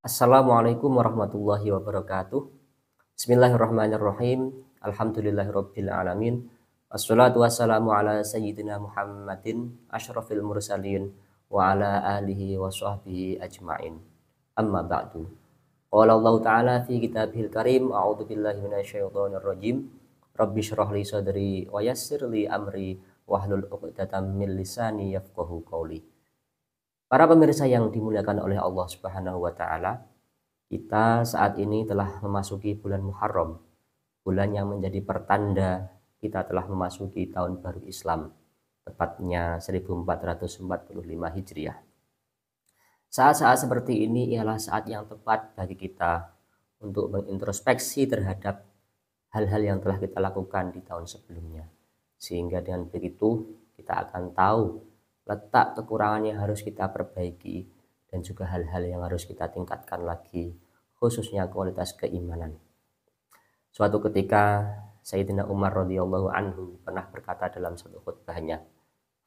Assalamualaikum warahmatullahi wabarakatuh. Bismillahirrahmanirrahim. Alhamdulillahirabbil alamin. Wassalatu wassalamu ala sayyidina Muhammadin asyrafil mursalin wa ala alihi wa sahbihi ajmain. Amma ba'du. Qala Allah Ta'ala fi kitabihil karim, a'udzu billahi minasyaitonir rajim. Rabbi shrah li sadri wa yassir li amri wahlul 'uqdatam min lisani yafqahu qawli. Para pemirsa yang dimuliakan oleh Allah Subhanahu wa taala, kita saat ini telah memasuki bulan Muharram, bulan yang menjadi pertanda kita telah memasuki tahun baru Islam, tepatnya 1445 Hijriah. Saat-saat seperti ini ialah saat yang tepat bagi kita untuk mengintrospeksi terhadap hal-hal yang telah kita lakukan di tahun sebelumnya. Sehingga dengan begitu kita akan tahu letak kekurangan yang harus kita perbaiki dan juga hal-hal yang harus kita tingkatkan lagi, khususnya kualitas keimanan. Suatu ketika Sayyidina Umar radhiyallahu anhu pernah berkata dalam satu khutbahnya,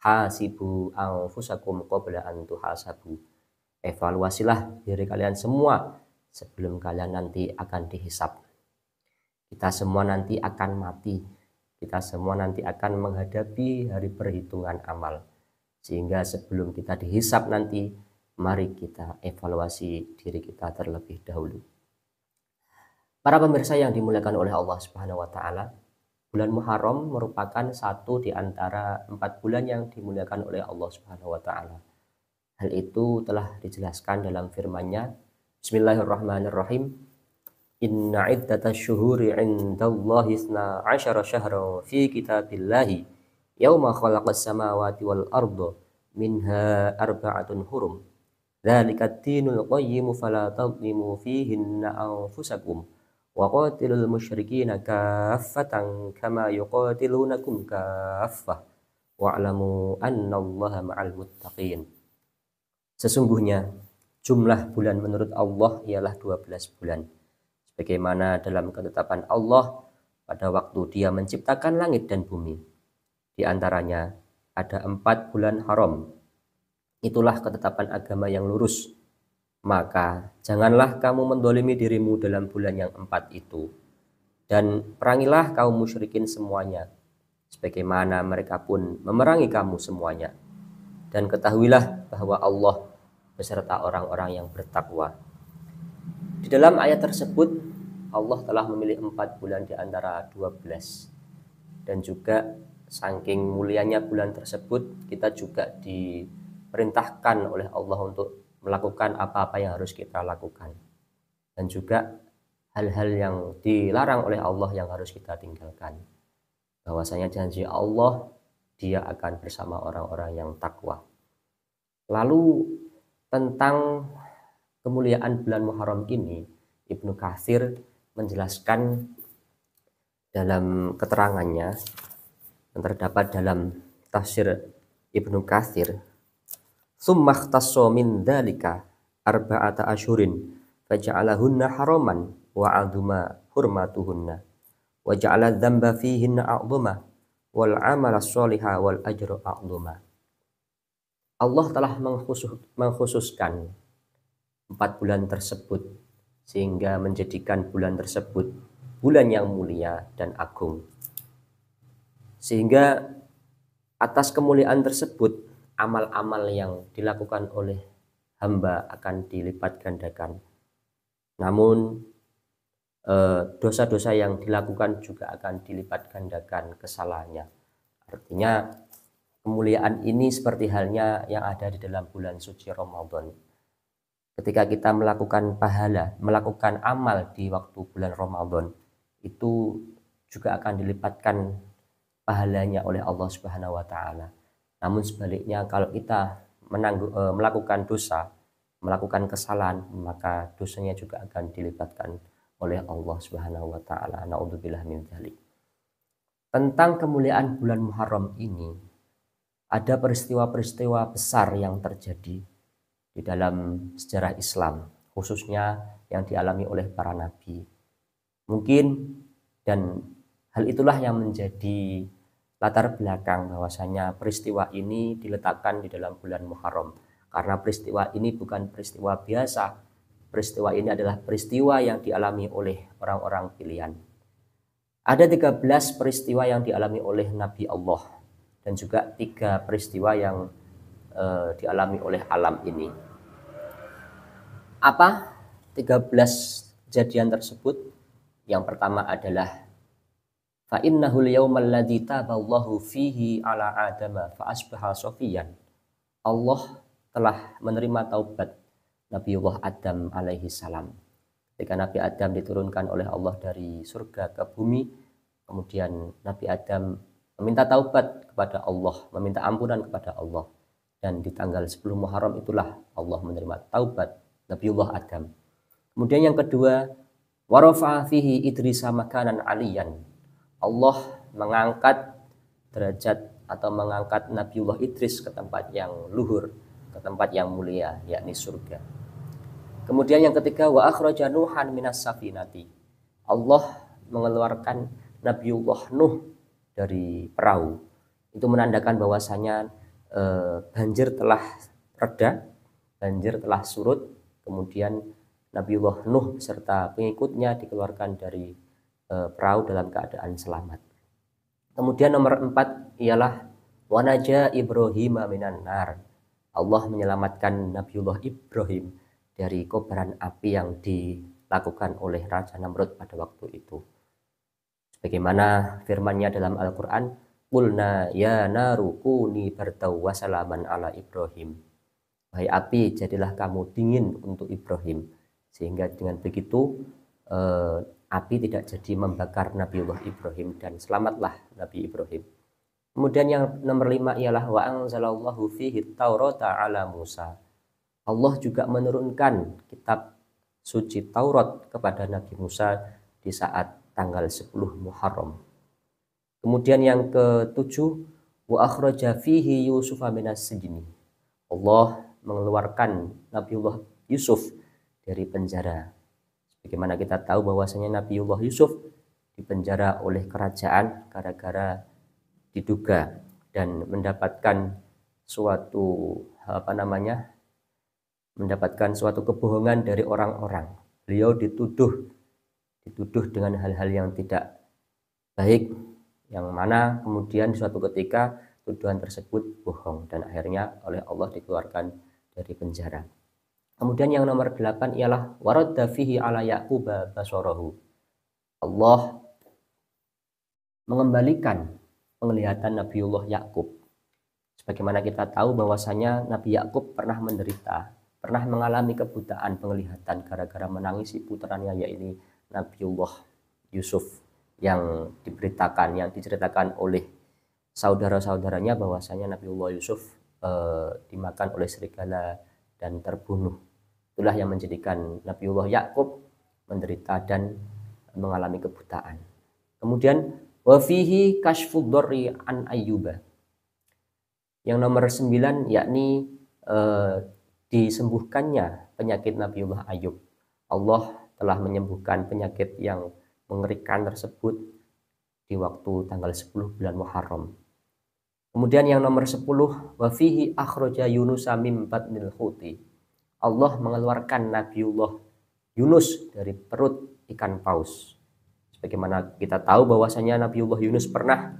"Hasibu anfusakum qabla an tuhasabu." Evaluasilah diri kalian semua sebelum kalian nanti akan dihisab. Kita semua nanti akan mati. Kita semua nanti akan menghadapi hari perhitungan amal. Sehingga sebelum kita dihisab nanti, mari kita evaluasi diri kita terlebih dahulu. Para pemirsa yang dimuliakan oleh Allah Subhanahu wa taala, bulan Muharram merupakan satu di antara 4 bulan yang dimuliakan oleh Allah Subhanahu wa taala. Hal itu telah dijelaskan dalam firman-Nya, Bismillahirrahmanirrahim. Inna iddatash syuhuri 'indallahi 12 syahran fi kitabillahi yauma khalaqas samawati wal arda minha arba'atun hurum. Dzalikat dinul qayyim fala tadlimu fihinna anfusakum wa qatilul musyrikina kaffatan kama yuqatilunakum kaffah wa'lamu annallaha ma'al muttaqin. Sesungguhnya jumlah bulan menurut Allah ialah 12 bulan. Sebagaimana dalam ketetapan Allah pada waktu Dia menciptakan langit dan bumi. Di antaranya ada 4 bulan haram. Itulah ketetapan agama yang lurus. Maka janganlah kamu mendolimi dirimu dalam bulan yang 4 itu. Dan perangilah kaum musyrikin semuanya, sebagaimana mereka pun memerangi kamu semuanya. Dan ketahuilah bahwa Allah beserta orang-orang yang bertakwa. Di dalam ayat tersebut Allah telah memilih 4 bulan di antara 12. Dan juga saking mulianya bulan tersebut, kita juga diperintahkan oleh Allah untuk melakukan apa-apa yang harus kita lakukan. Dan juga hal-hal yang dilarang oleh Allah yang harus kita tinggalkan. Bahwasanya janji Allah, Dia akan bersama orang-orang yang takwa. Lalu tentang kemuliaan bulan Muharram ini, Ibnu Katsir menjelaskan dalam keterangannya yang terdapat dalam tafsir Ibnu Katsir, "Tsumma ikhtassa min dzalika arba'ata asyhurin faja'alahunna haraman wa 'azuma hurmatuhunna wa ja'ala dzamba fihinna a'dhama wal 'amala sholiha wal ajru a'dhama." Allah telah mengkhususkan 4 bulan tersebut sehingga menjadikan bulan tersebut bulan yang mulia dan agung. Sehingga atas kemuliaan tersebut, amal-amal yang dilakukan oleh hamba akan dilipat gandakan. Namun dosa-dosa yang dilakukan juga akan dilipat gandakan kesalahannya. Artinya kemuliaan ini seperti halnya yang ada di dalam bulan suci Ramadan. Ketika kita melakukan pahala, melakukan amal di waktu bulan Ramadan, itu juga akan dilipatkan pahalanya oleh Allah Subhanahu wa taala. Namun sebaliknya, kalau kita melakukan dosa, melakukan kesalahan, maka dosanya juga akan dilipatkan oleh Allah Subhanahu wa taala. Na'udzubillah min dzalik. Tentang kemuliaan bulan Muharram ini, ada peristiwa-peristiwa besar yang terjadi di dalam sejarah Islam, khususnya yang dialami oleh para nabi. Mungkin dan hal itulah yang menjadi latar belakang bahwasanya peristiwa ini diletakkan di dalam bulan Muharram. Karena peristiwa ini bukan peristiwa biasa, peristiwa ini adalah peristiwa yang dialami oleh orang-orang pilihan. Ada 13 peristiwa yang dialami oleh Nabi Allah dan juga 3 peristiwa yang dialami oleh alam ini. Apa 13 kejadian tersebut? Yang pertama adalah fa innahul yaumal ladzi taballahu fihi ala adama fa asbaha safiyan. Allah telah menerima taubat Nabiullah Adam alaihi salam. Ketika Nabi Adam diturunkan oleh Allah dari surga ke bumi, kemudian Nabi Adam meminta taubat kepada Allah, meminta ampunan kepada Allah. Dan di tanggal 10 Muharram itulah Allah menerima taubat Nabiullah Adam. Kemudian yang kedua, warafa'a fihi Idrisa makanan aliyan. Allah mengangkat derajat atau mengangkat Nabiullah Idris ke tempat yang luhur, ke tempat yang mulia, yakni surga. Kemudian yang ketiga, wa akhraja Nuhan minas safinati. Allah mengeluarkan Nabiullah Nuh dari perahu. Itu menandakan bahwasanya banjir telah reda, banjir telah surut. Kemudian Nabiullah Nuh serta pengikutnya dikeluarkan dari perahu dalam keadaan selamat. Kemudian nomor 4 ialah wanaja Ibrahim minan nar. Allah menyelamatkan Nabiullah Ibrahim dari kobaran api yang dilakukan oleh Raja Namrud pada waktu itu. Sebagaimana firman-Nya dalam Al-Qur'an, qulna ya naru kuni bardaw wa salaman ala Ibrahim. Wahai api, jadilah kamu dingin untuk Ibrahim. Sehingga dengan begitu api tidak jadi membakar Nabiullah Ibrahim dan selamatlah Nabi Ibrahim. Kemudian yang nomor 5 ialah wa anzalallahu fihi Taurata ala Musa. Allah juga menurunkan kitab suci Taurat kepada Nabi Musa di saat tanggal 10 Muharram. Kemudian yang ke-7, wa akhraja fihi Yusufa minas sijni. Allah mengeluarkan Nabiullah Yusuf dari penjara. Bagaimana kita tahu bahwasanya Nabiullah Yusuf dipenjara oleh kerajaan gara-gara diduga dan mendapatkan suatu kebohongan dari orang-orang. Beliau dituduh dengan hal-hal yang tidak baik, yang mana kemudian suatu ketika tuduhan tersebut bohong dan akhirnya oleh Allah dikeluarkan dari penjara. Kemudian yang nomor 8 ialah waradda fihi ala Yaquba basarahu. Allah mengembalikan penglihatan Nabiullah Yakub. Sebagaimana kita tahu bahwasanya Nabi Yakub pernah menderita, pernah mengalami kebutaan penglihatan gara-gara menangisi putranya, yaitu Nabiullah Yusuf, yang diceritakan oleh saudara-saudaranya bahwasanya Nabiullah Yusuf dimakan oleh serigala dan terbunuh. Itulah yang menjadikan Nabiullah Yakub menderita dan mengalami kebutaan. Kemudian wa fihi kashfud dharri an Ayyuba. Yang nomor 9 yakni disembuhkannya penyakit Nabiullah Ayub. Allah telah menyembuhkan penyakit yang mengerikan tersebut di waktu tanggal 10 bulan Muharram. Kemudian yang nomor 10, wa fihi akhraja Yunusa mim batnil huti. Allah mengeluarkan Nabiullah Yunus dari perut ikan paus. Sebagaimana kita tahu bahwasanya Nabiullah Yunus pernah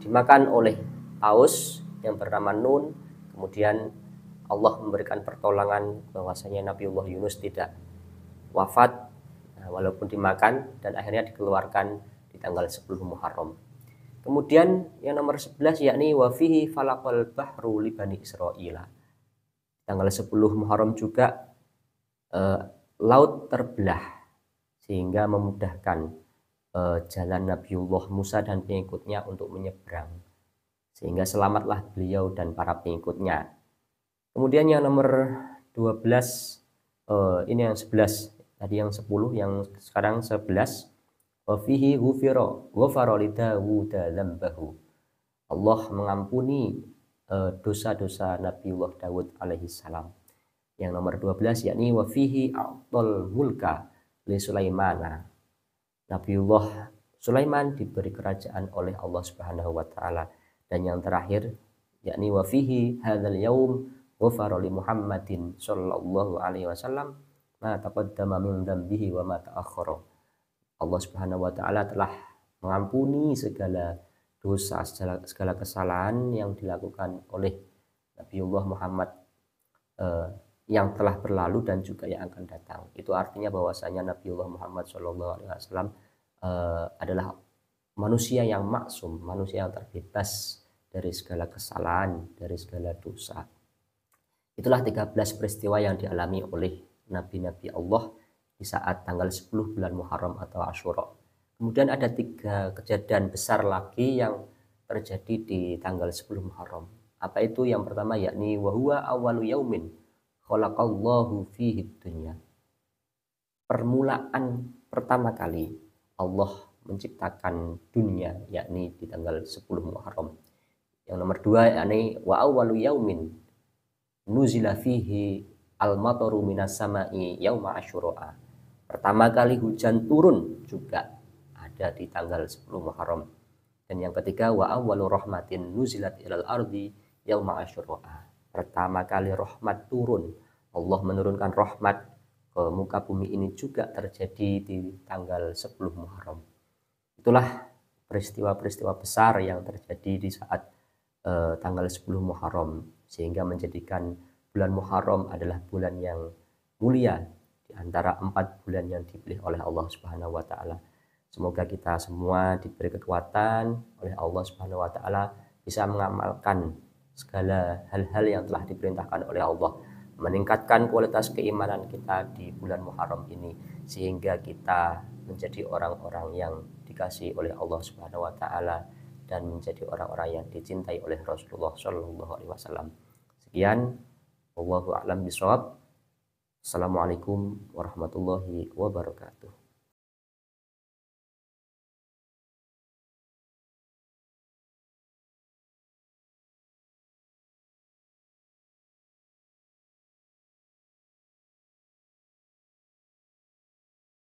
dimakan oleh paus yang bernama Nun. Kemudian Allah memberikan pertolongan bahwasanya Nabiullah Yunus tidak wafat walaupun dimakan, dan akhirnya dikeluarkan di tanggal 10 Muharram. Kemudian yang nomor 11 yakni wa fihi falaqal bahru li bani Israil. Tanggal 10 Muharram juga laut terbelah sehingga memudahkan jalan Nabiullah Musa dan pengikutnya untuk menyeberang, sehingga selamatlah beliau dan para pengikutnya. Kemudian yang nomor 12, ini yang 11, tadi yang 10, yang sekarang 11, wa fihi ghufara li Dawuda dzambahu. Allah mengampuni dosa-dosa Nabiullah Daud alaihi salam. Yang nomor 12 yakni wa fihi a'tal mulka li Sulaimana. Nabiullah Sulaiman diberi kerajaan oleh Allah Subhanahu wa taala. Dan yang terakhir yakni wa fihi hadzal yaum ghafara li Muhammadin sallallahu alaihi wasallam ma taqaddama min dzambihi wa ma ta'akhkhara. Allah Subhanahu wa taala telah mengampuni segala dosa, segala kesalahan yang dilakukan oleh Nabiullah Muhammad yang telah berlalu dan juga yang akan datang. Itu artinya bahwasanya Nabiullah Muhammad SAW adalah manusia yang maksum, manusia yang terbebas dari segala kesalahan, dari segala dosa. Itulah 13 peristiwa yang dialami oleh Nabi-Nabi Allah di saat tanggal 10 bulan Muharram atau Asyura. Kemudian ada 3 kejadian besar lagi yang terjadi di tanggal 10 Muharram. Apa itu? Yang pertama yakni wahuwa awwalu yaumin khalaqallahu fihi dunya. Permulaan pertama kali Allah menciptakan dunia yakni di tanggal 10 Muharram. Yang nomor 2 yakni wa awwalu yaumin nuzila fihi al-mataru minas sama'i yauma asyura. Pertama kali hujan turun juga ada di tanggal 10 Muharram. Dan yang ketiga wa awwalu rahmatin nuzilat ilal ardi yauma asyura. Pertama kali rahmat turun, Allah menurunkan rahmat ke muka bumi ini juga terjadi di tanggal 10 Muharram. Itulah peristiwa-peristiwa besar yang terjadi di saat tanggal 10 Muharram, sehingga menjadikan bulan Muharram adalah bulan yang mulia di antara 4 bulan yang dipilih oleh Allah Subhanahu wa taala. Semoga kita semua diberi kekuatan oleh Allah Subhanahu wa taala bisa mengamalkan segala hal-hal yang telah diperintahkan oleh Allah, meningkatkan kualitas keimanan kita di bulan Muharram ini sehingga kita menjadi orang-orang yang dikasihi oleh Allah Subhanahu wa taala dan menjadi orang-orang yang dicintai oleh Rasulullah Shallallahu alaihi wasallam. Sekian, wallahu a'lam bishawab. Assalamualaikum warahmatullahi wabarakatuh.